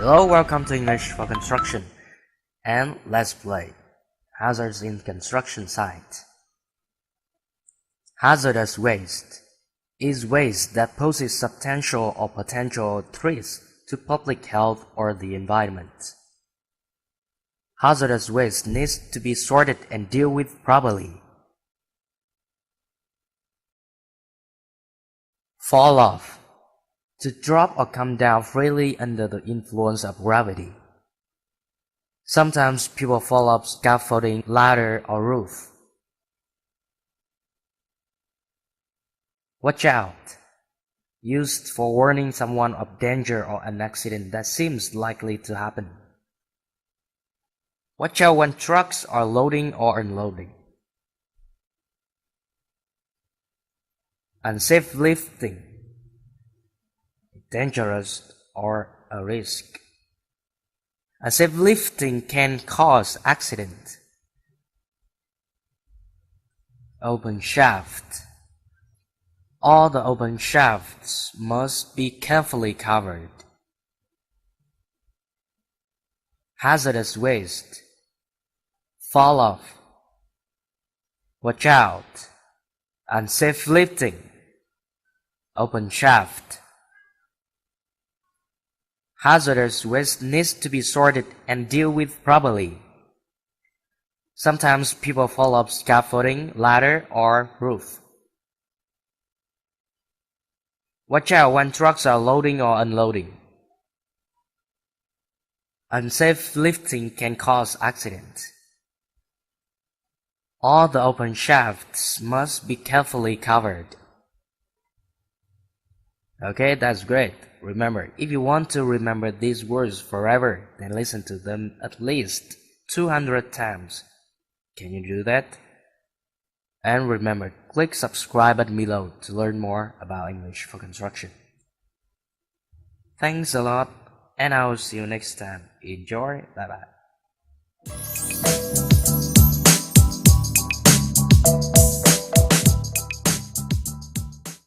Hello, welcome to English for Construction, and let's play Hazards in Construction Site. Hazardous waste is waste that poses substantial or potential threats to public health or the environment. Hazardous waste needs to be sorted and dealt with properly. Fall off. To drop or come down freely under the influence of gravity. Sometimes people fall off scaffolding, ladder, or roof. Watch out. Used for warning someone of danger or an accident that seems likely to happen. Watch out when trucks are loading or unloading. Unsafe lifting. Dangerous or a risk. Unsafe lifting can cause accident. Open shaft. All the open shafts must be carefully covered. Hazardous waste. Fall off. Watch out. Unsafe lifting. Open shaft. Hazardous waste needs to be sorted and dealt with properly. Sometimes people fall off scaffolding, ladder, or roof. Watch out when trucks are loading or unloading. Unsafe lifting can cause accident. All the open shafts must be carefully covered. Okay, that's great. Remember, if you want to remember these words forever, then listen to them at least 200 times. Can you do that? And remember, click subscribe button below to learn more about English for construction. Thanks a lot, and I will see you next time. Enjoy. Bye bye.